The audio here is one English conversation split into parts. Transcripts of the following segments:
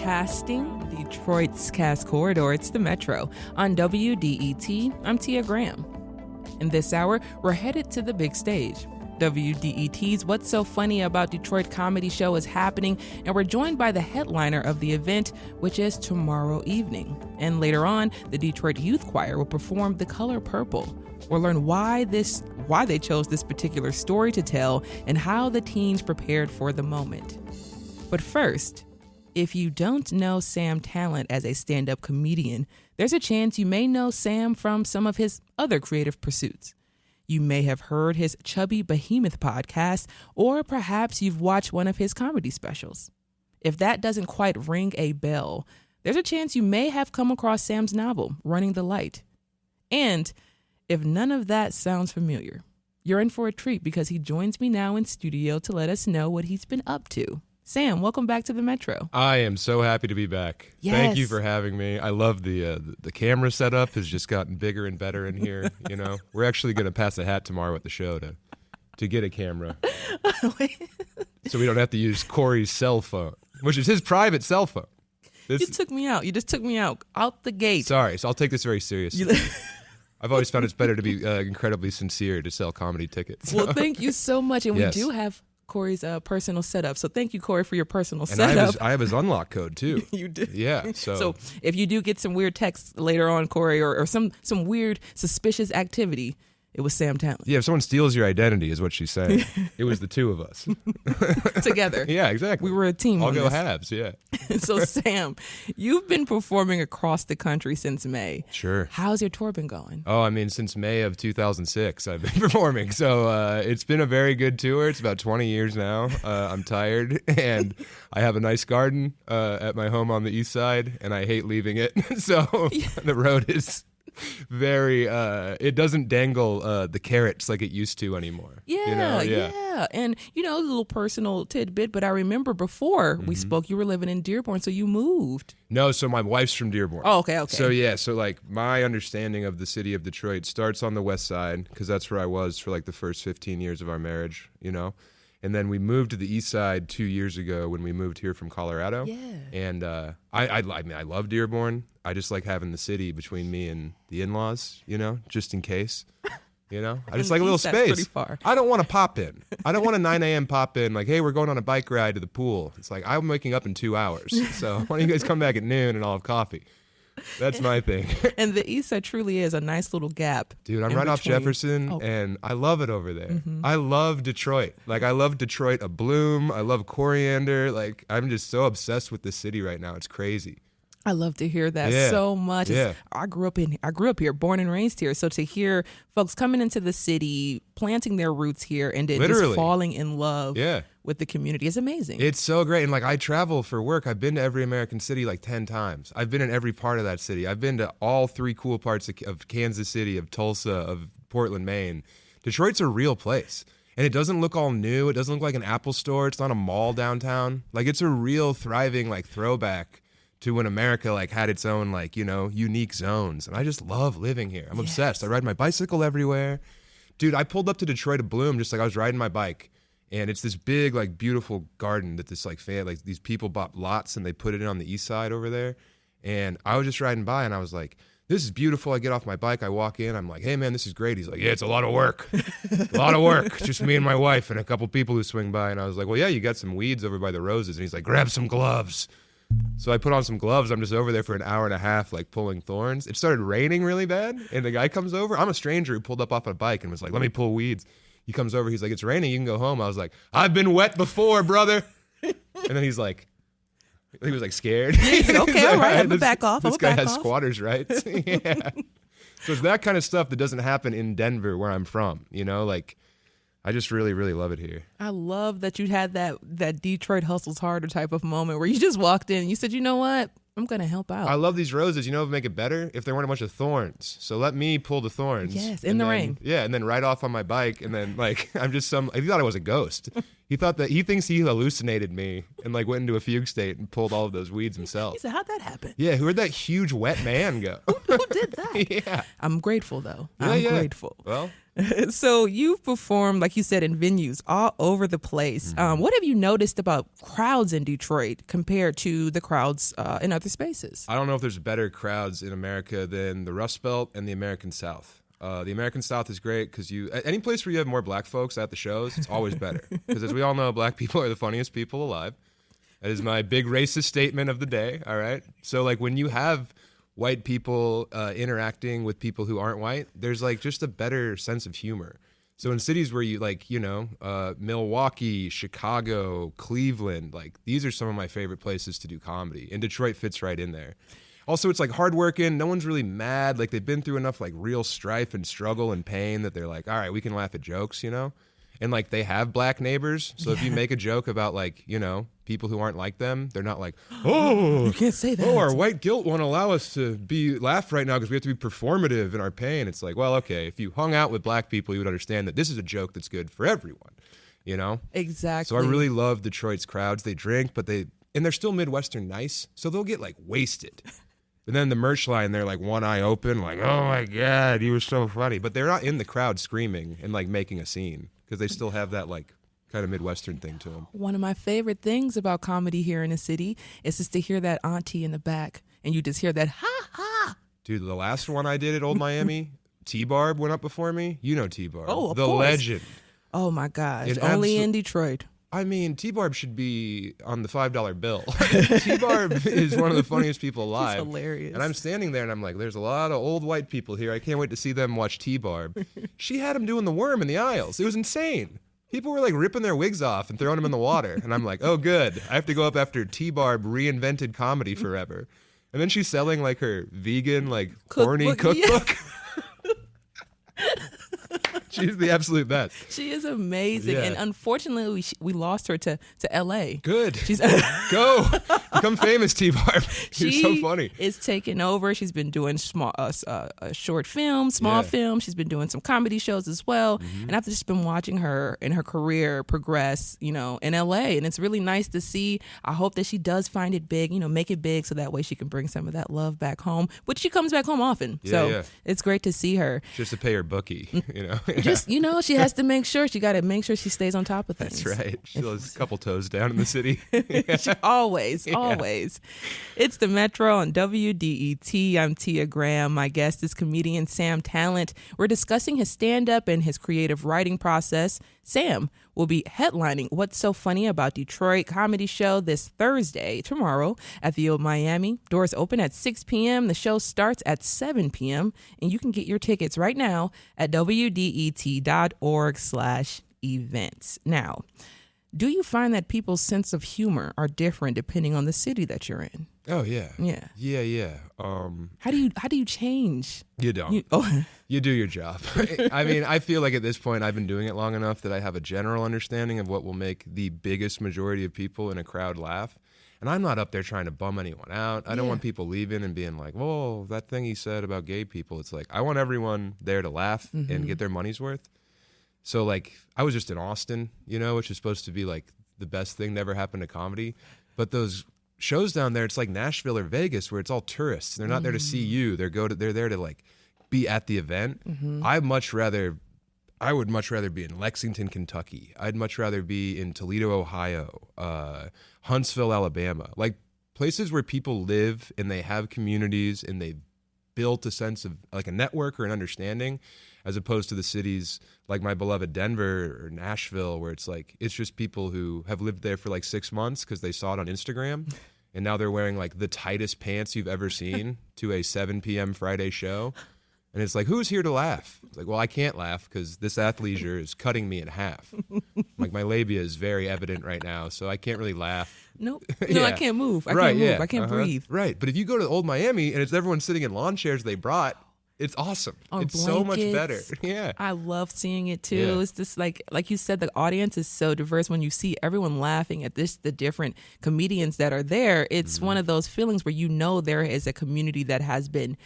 broadcasting Detroit's Cass Corridor. It's the Metro. On WDET, I'm Tia Graham. In this hour, we're headed to the big stage. WDET's What's So Funny About Detroit comedy show is happening, and we're joined by the headliner of the event, which is tomorrow evening. And later on, the Detroit Youth Choir will perform The Color Purple. We'll learn why they chose this particular story to tell and how the teens prepared for the moment. But first, if you don't know Sam Tallent as a stand-up comedian, there's a chance you may know Sam from some of his other creative pursuits. You may have heard his Chubby Behemoth podcast, or perhaps you've watched one of his comedy specials. If that doesn't quite ring a bell, there's a chance you may have come across Sam's novel, Running the Light. And if none of that sounds familiar, you're in for a treat because he joins me now in studio to let us know what he's been up to. Sam, welcome back to the Metro. I am so happy to be back. Yes. Thank you for having me. I love the camera setup has just gotten bigger and better in here. You know, we're actually going to pass a hat tomorrow at the show to get a camera, so we don't have to use Corey's cell phone, which is his private cell phone. You took me out. You just took me out the gate. Sorry, so I'll take this very seriously. I've always found it's better to be incredibly sincere to sell comedy tickets. Well, thank you so much, and yes. We do have Corey's personal setup. So thank you, Corey, for your personal setup. I have his unlock code too. You do. Yeah. So if you do get some weird texts later on, Corey, or some weird suspicious activity, it was Sam Tallent. Yeah, if someone steals your identity, is what she's saying. It was the two of us. Together. Yeah, exactly. We were a team. I'll on go this. halves, yeah. So Sam, you've been performing across the country since May. Sure. How's your tour been going? Oh, I mean, since May of 2006, I've been performing. So it's been a very good tour. It's about 20 years now. I'm tired, and I have a nice garden at my home on the east side, and I hate leaving it. So the road is very it doesn't dangle the carrots like it used to anymore. Yeah. And a little personal tidbit, but I remember before we spoke, you were living in Dearborn, so you moved. No, so my wife's from Dearborn. Oh, okay. So like my understanding of the city of Detroit starts on the west side, because that's where I was for like the first 15 years of our marriage, and then we moved to the east side 2 years ago when we moved here from Colorado. Yeah. And I love Dearborn. I just like having the city between me and the in-laws, just in case. I just like a little space. Pretty far. I don't want to pop in. I don't want a 9 a.m. pop in like, hey, we're going on a bike ride to the pool. It's like, I'm waking up in 2 hours. So why don't you guys come back at noon and I'll have coffee? That's my thing. And the east side truly is a nice little gap. Dude, I'm right off Jefferson, and I love it over there. Mm-hmm. I love Detroit. Like, I love Detroit a bloom. I love coriander. Like, I'm just so obsessed with the city right now. It's crazy. I love to hear that so much. Yeah. I grew up here, born and raised here. So to hear folks coming into the city, planting their roots here, and then just falling in love with the community is amazing. It's so great. And like, I travel for work. I've been to every American city like 10 times. I've been in every part of that city. I've been to all three cool parts of Kansas City, of Tulsa, of Portland, Maine. Detroit's a real place. And it doesn't look all new. It doesn't look like an Apple store. It's not a mall downtown. Like, it's a real thriving like throwback to when America like had its own like, unique zones. And I just love living here. I'm obsessed. I ride my bicycle everywhere. Dude, I pulled up to Detroit a bloom just like I was riding my bike. And it's this big, like, beautiful garden that this like these people bought lots and they put it in on the east side over there. And I was just riding by and I was like, this is beautiful. I get off my bike. I walk in. I'm like, hey, man, this is great. He's like, yeah, it's a lot of work. A lot of work. Just me and my wife and a couple people who swing by. And I was like, well, yeah, you got some weeds over by the roses. And he's like, grab some gloves. So I put on some gloves. I'm just over there for an hour and a half, like pulling thorns. It started raining really bad. And the guy comes over. I'm a stranger who pulled up off a bike and was like, let me pull weeds. He comes over. He's like, it's raining. You can go home. I was like, I've been wet before, brother. And then he was like scared. He's like, okay, all right. I'm going to back off. This guy has squatters' rights. Yeah. So it's that kind of stuff that doesn't happen in Denver where I'm from. Like, I just really, really love it here. I love that you had that Detroit hustles harder type of moment where you just walked in and you said, you know what? I'm going to help out. I love these roses. What would make it better? If there weren't a bunch of thorns. So let me pull the thorns. Yes, in the rain. Yeah, and then ride off on my bike. And then, like, I thought I was a ghost. He thinks he hallucinated me and like went into a fugue state and pulled all of those weeds himself. He said, how'd that happen? Yeah, where'd that huge wet man go? Who did that? Yeah. I'm grateful, though. Yeah, I'm yeah. grateful. Well, So you've performed, like you said, in venues all over the place. What have you noticed about crowds in Detroit compared to the crowds in other spaces? I don't know if there's better crowds in America than the Rust Belt and the American South. The American South is great because any place where you have more black folks at the shows, it's always better. Because as we all know, black people are the funniest people alive. That is my big racist statement of the day. All right. So like when you have white people interacting with people who aren't white, there's like just a better sense of humor. So in cities where you like, Milwaukee, Chicago, Cleveland, like these are some of my favorite places to do comedy. And Detroit fits right in there. Also, it's like hardworking. No one's really mad. Like they've been through enough like real strife and struggle and pain that they're like, all right, we can laugh at jokes, And like they have black neighbors. So if you make a joke about like, people who aren't like them, they're not like, oh, You can't say that. oh, our white guilt won't allow us to be laugh right now because we have to be performative in our pain. It's like, well, okay, if you hung out with black people, you would understand that this is a joke that's good for everyone, Exactly. So I really love Detroit's crowds. They drink, but they're still Midwestern nice. So they'll get like wasted. And then the merch line, they're like one eye open, like, oh my God, you were so funny. But they're not in the crowd screaming and like making a scene because they still have that like kind of Midwestern thing to them. One of my favorite things about comedy here in the city is just to hear that auntie in the back and you just hear that ha ha. Dude, the last one I did at Old Miami, T-Barb went up before me. You know T-Barb. Oh, of the course. legend. Oh my gosh. It Only in Detroit. I mean, T-Barb should be on the $5 bill. T-Barb is one of the funniest people alive. He's hilarious. And I'm standing there and I'm like, there's a lot of old white people here. I can't wait to see them watch T-Barb. She had him doing the worm in the aisles. It was insane. People were like ripping their wigs off and throwing them in the water. And I'm like, oh, good. I have to go up after T-Barb reinvented comedy forever. And then she's selling like her vegan, like horny cookbook. Yeah. She's the absolute best. She is amazing. Yeah. And unfortunately, we lost her to L.A. Good. She's Go. Become famous, T-Barb. You're so funny. She is taking over. She's been doing short films, small films. She's been doing some comedy shows as well. And I've just been watching her and her career progress, in L.A. And it's really nice to see. I hope that she does find it big, make it big so that way she can bring some of that love back home, which she comes back home often. It's great to see her. Just to pay her bookie, Just, she has to make sure. She got to make sure she stays on top of things. That's right. She has a couple toes down in the city. Always. It's the Metro on WDET. I'm Tia Graham. My guest is comedian Sam Tallent. We're discussing his stand-up and his creative writing process. Sam will be headlining What's So Funny About Detroit comedy show this Thursday, tomorrow, at the Old Miami. Doors open at 6 p.m. The show starts at 7 p.m. And you can get your tickets right now at wdet.org/events. Now, do you find that people's sense of humor are different depending on the city that you're in? Oh yeah. Yeah. How do you change? You don't. You do your job. I mean, I feel like at this point I've been doing it long enough that I have a general understanding of what will make the biggest majority of people in a crowd laugh. And I'm not up there trying to bum anyone out. I don't want people leaving and being like, whoa, that thing he said about gay people. It's like, I want everyone there to laugh and get their money's worth. So like, I was just in Austin, which is supposed to be like the best thing to ever happen to comedy. But those shows down there, it's like Nashville or Vegas where it's all tourists. They're not there to see you. They're there to like be at the event. I would much rather be in Lexington, Kentucky. I'd much rather be in Toledo, Ohio, Huntsville, Alabama. Like places where people live and they have communities and they've built a sense of like a network or an understanding, as opposed to the cities like my beloved Denver or Nashville, where it's like, it's just people who have lived there for like 6 months because they saw it on Instagram. And now they're wearing like the tightest pants you've ever seen to a 7 p.m. Friday show. And it's like, who's here to laugh? It's like, well, I can't laugh because this athleisure is cutting me in half. Like my labia is very evident right now, so I can't really laugh. Nope. No, I can't move. I can't move. I can't breathe. Right. But if you go to Old Miami and it's everyone sitting in lawn chairs they brought, It's awesome. Or it's so much better. blankets. Yeah. I love seeing it too. Yeah. It's just like you said, the audience is so diverse. When you see everyone laughing at the different comedians that are there, it's one of those feelings where you know there is a community that has been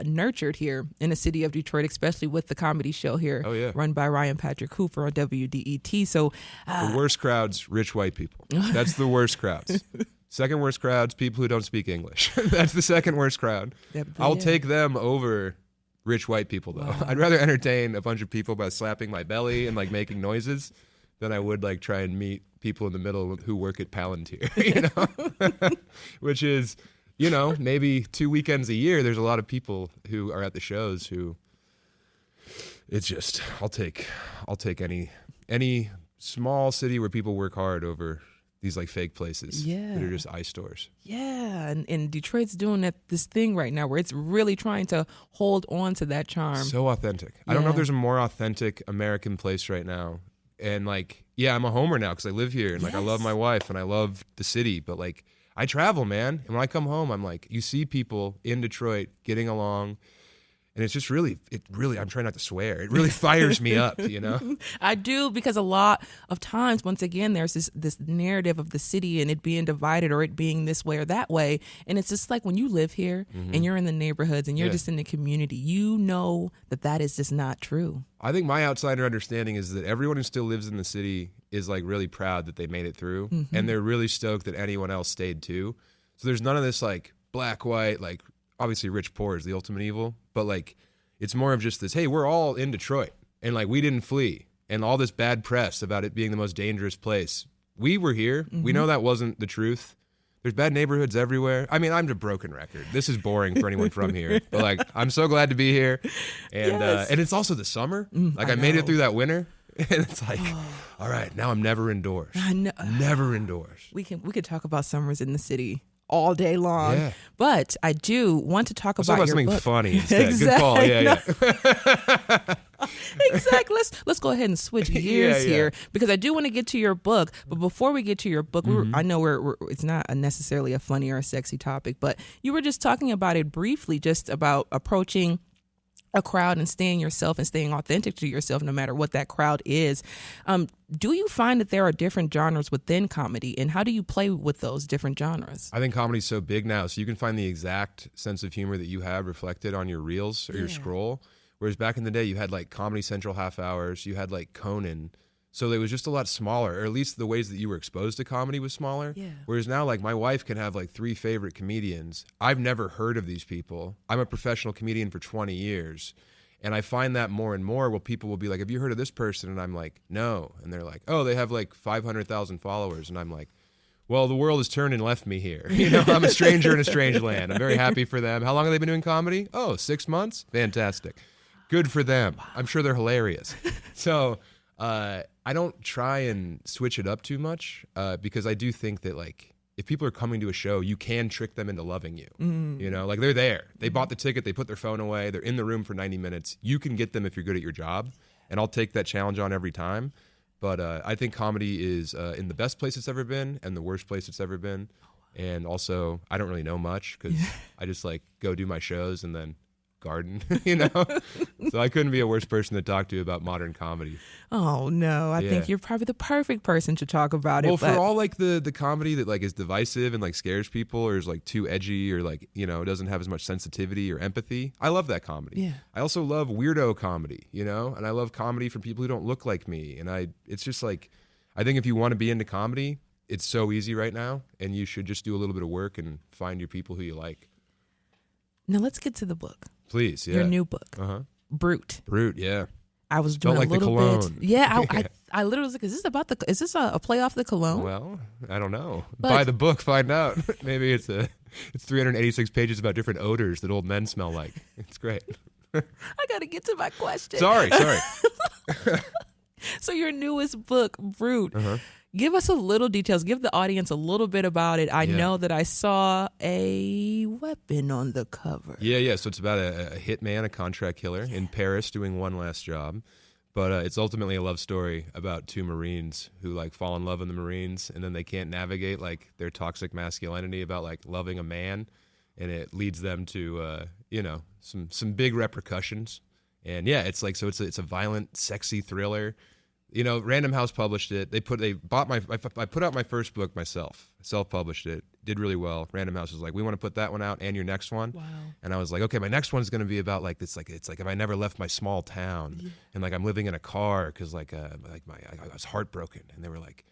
nurtured here in the city of Detroit, especially with the comedy show here, run by Ryan Patrick Hooper on WDET. So the worst crowds, rich white people. That's the worst crowds. Second worst crowds, people who don't speak English. That's the second worst crowd. I'll take them over rich white people, though. Wow. I'd rather entertain a bunch of people by slapping my belly and like making noises than I would like try and meet people in the middle who work at Palantir, which is, maybe 2 weekends a year. There's a lot of people who are at the shows who it's just, I'll take any small city where people work hard over these like fake places that are just eye stores. Yeah, and Detroit's doing this thing right now where it's really trying to hold on to that charm. So authentic. I don't know if there's a more authentic American place right now. And like, I'm a homer now because I live here and like I love my wife and I love the city. But like, I travel, man. And when I come home, I'm like, you see people in Detroit getting along. And it's just really, I'm trying not to swear. It really fires me up, I do, because a lot of times, once again, there's this narrative of the city and it being divided or it being this way or that way. And it's just like when you live here and you're in the neighborhoods and you're just in the community, you know that is just not true. I think my outsider understanding is that everyone who still lives in the city is like really proud that they made it through. And they're really stoked that anyone else stayed too. So there's none of this like black, white, like, obviously rich poor is the ultimate evil, but like it's more of just this, hey, we're all in Detroit and like we didn't flee, and all this bad press about it being the most dangerous place. We were here. We know that wasn't the truth. There's bad neighborhoods everywhere. I mean, I'm a broken record. This is boring for anyone from here, but like I'm so glad to be here. And and it's also the summer. Like I made it through that winter. And it's like, all right, now I'm never indoors. I know. Never indoors. We could talk about summers in the city all day long, but I do want to talk about your something book. Funny instead. Exactly. Good call. Yeah. Exactly. Let's go ahead and switch gears here, because I do want to get to your book. But before we get to your book, I know it's not necessarily a funny or a sexy topic, but you were just talking about it briefly, just about approaching a crowd and staying yourself and staying authentic to yourself, no matter what that crowd is. Do you find that there are different genres within comedy, and how do you play with those different genres? I think comedy's so big now, so you can find the exact sense of humor that you have reflected on your reels or your scroll. Whereas back in the day, you had like Comedy Central half hours, you had like Conan. So it was just a lot smaller, or at least the ways that you were exposed to comedy was smaller. Yeah. Whereas now, like, my wife can have like 3 favorite comedians. I've never heard of these people. I'm a professional comedian for 20 years. And I find that more and more where people will be like, have you heard of this person? And I'm like, no. And they're like, oh, they have like 500,000 followers. And I'm like, well, the world has turned and left me here. I'm a stranger in a strange land. I'm very happy for them. How long have they been doing comedy? Oh, 6 months? Fantastic. Good for them. I'm sure they're hilarious. So I don't try and switch it up too much because I do think that like if people are coming to a show, you can trick them into loving you. Like they're there. They bought the ticket. They put their phone away. They're in the room for 90 minutes. You can get them if you're good at your job, and I'll take that challenge on every time. But I think comedy is in the best place it's ever been and the worst place it's ever been. And also, I don't really know much because I just like go do my shows and then garden, So I couldn't be a worse person to talk to about modern comedy. Oh no, I think you're probably the perfect person to talk about it. Well, for all like the comedy that like is divisive and like scares people or is like too edgy or like doesn't have as much sensitivity or empathy, I love that comedy. Yeah. I also love weirdo comedy, and I love comedy from people who don't look like me. And it's just like, I think if you want to be into comedy, it's so easy right now, and you should just do a little bit of work and find your people who you like. Now let's get to the book. Please, yeah. Your new book, Brut. Brut, yeah. I was doing like a little the cologne. bit. Yeah, I literally was like, is this a play off the cologne? Well, I don't know. Buy the book, find out. Maybe it's 386 pages about different odors that old men smell like. It's great. I got to get to my question. Sorry. So your newest book, Brut. Give us a little details. Give the audience a little bit about it. I know that I saw a weapon on the cover. Yeah. So it's about a hitman, a contract killer in Paris doing one last job. But it's ultimately a love story about 2 Marines who like fall in love in the Marines, and then they can't navigate like their toxic masculinity about like loving a man, and it leads them to some big repercussions. And yeah, it's like, so it's a violent, sexy thriller. Random House published it. I put out my first book myself. Self-published it. Did really well. Random House was like, we want to put that one out and your next one. Wow. And I was like, okay, my next one's going to be about like this. Like, it's like if I never left my small town and like I'm living in a car because I was heartbroken. And they were like,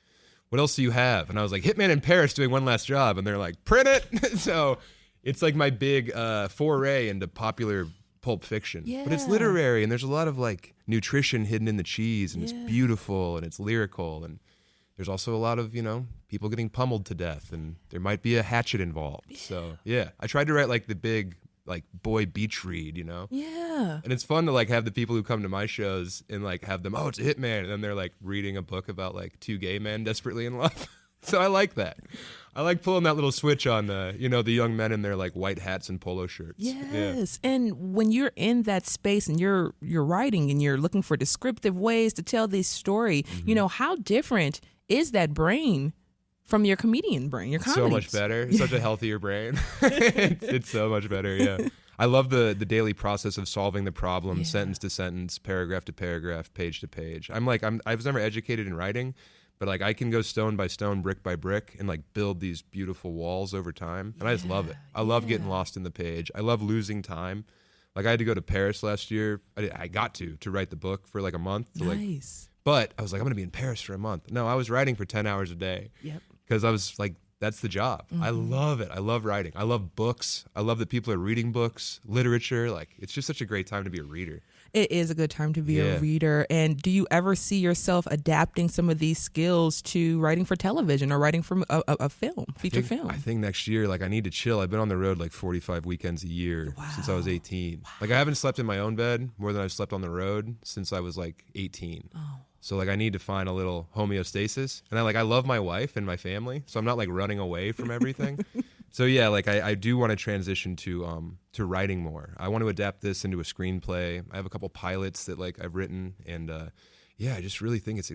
what else do you have? And I was like, Hitman in Paris doing one last job. And they're like, print it. So it's like my big foray into popular pulp fiction. Yeah. But it's literary, and there's a lot of like nutrition hidden in the cheese, and it's beautiful and it's lyrical, and there's also a lot of people getting pummeled to death, and there might be a hatchet involved. So yeah, I tried to write like the big like boy beach read, Yeah. and it's fun to like have the people who come to my shows and like have them, oh, it's a Hitman, and then they're like reading a book about like two gay men desperately in love. So I like that. I like pulling that little switch on the young men in their like white hats and polo shirts. Yes. Yeah. And when you're in that space and you're writing and you're looking for descriptive ways to tell this story, how different is that brain from your comedian brain, your comedy? So much better. It's such a healthier brain. It's so much better, yeah. I love the daily process of solving the problem, sentence to sentence, paragraph to paragraph, page to page. I was never educated in writing, but like I can go stone by stone, brick by brick, and like build these beautiful walls over time. And I just love it. I love getting lost in the page. I love losing time. Like I had to go to Paris last year. I got to write the book for like a month. Nice. But I was like, I'm going to be in Paris for a month. No, I was writing for 10 hours a day. Yep. Because I was like, that's the job. Mm-hmm. I love it. I love writing. I love books. I love that people are reading books, literature. Like it's just such a great time to be a reader. It is a good time to be a reader. And do you ever see yourself adapting some of these skills to writing for television or writing for a film, feature film? I think next year, like I need to chill. I've been on the road like 45 weekends a year since I was 18. Wow. Like I haven't slept in my own bed more than I've slept on the road since I was like 18. Oh. So like I need to find a little homeostasis. And I love my wife and my family, so I'm not like running away from everything. So yeah, like I do want to transition to writing more. I want to adapt this into a screenplay. I have a couple pilots that like I've written, and I just really think it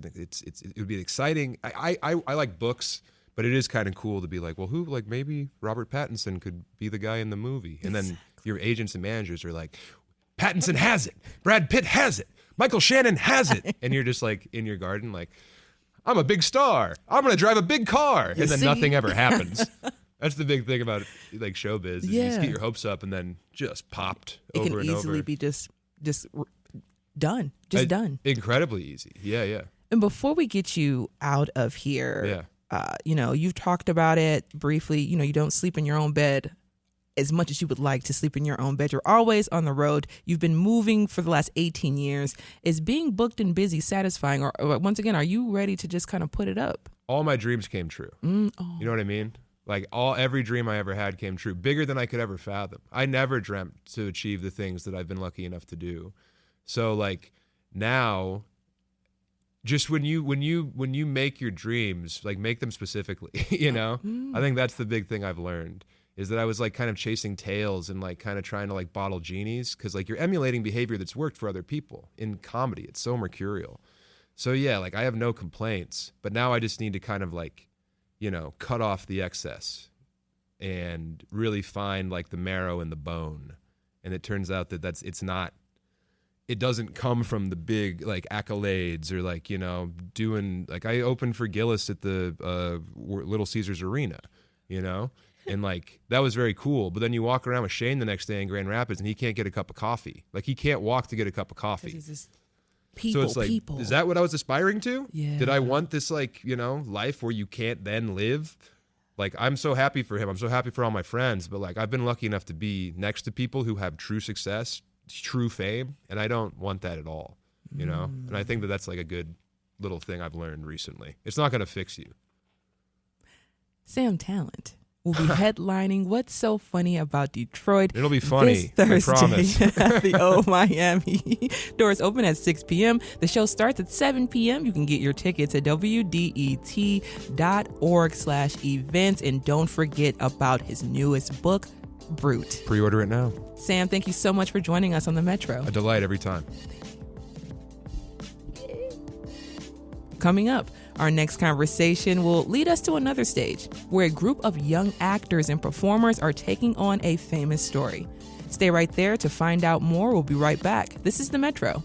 would be exciting. I like books, but it is kind of cool to be like, well, who, like maybe Robert Pattinson could be the guy in the movie, and then your agents and managers are like, Pattinson has it, Brad Pitt has it, Michael Shannon has it, and you're just like in your garden, like, I'm a big star, I'm gonna drive a big car, and then nothing ever happens. That's the big thing about like showbiz. Is you just get your hopes up and then just popped over and over. It can easily be just done. Done. Incredibly easy. Yeah. And before we get you out of here, you've talked about it briefly. You don't sleep in your own bed as much as you would like to sleep in your own bed. You're always on the road. You've been moving for the last 18 years. Is being booked and busy satisfying? Or once again, are you ready to just kind of put it up? All my dreams came true. You know what I mean? Like every dream I ever had came true, bigger than I could ever fathom. I never dreamt to achieve the things that I've been lucky enough to do. So like now, just when you make your dreams, like make them specifically, I think that's the big thing I've learned, is that I was like kind of chasing tails and like kind of trying to like bottle genies, because like you're emulating behavior that's worked for other people in comedy. It's so mercurial. So yeah, like I have no complaints, but now I just need to kind of like, cut off the excess and really find like the marrow in the bone. And it turns out that it doesn't come from the big like accolades or like, doing, like I opened for Gillis at the Little Caesars Arena, and like that was very cool. But then you walk around with Shane the next day in Grand Rapids and he can't get a cup of coffee. Like he can't walk to get a cup of coffee. So it's like, is that what I was aspiring to? Yeah. Did I want this like, life where you can't then live? Like, I'm so happy for him. I'm so happy for all my friends. But like, I've been lucky enough to be next to people who have true success, true fame. And I don't want that at all, And I think that that's like a good little thing I've learned recently. It's not going to fix you. Sam Tallent will be headlining What's So Funny About Detroit. It'll be funny, this Thursday I promise. At the Old Miami. Doors open at 6 p.m. The show starts at 7 p.m. You can get your tickets at wdet.org/events. And don't forget about his newest book, Brut. Pre-order it now. Sam, thank you so much for joining us on The Metro. A delight every time. Coming up, our next conversation will lead us to another stage where a group of young actors and performers are taking on a famous story. Stay right there to find out more. We'll be right back. This is The Metro.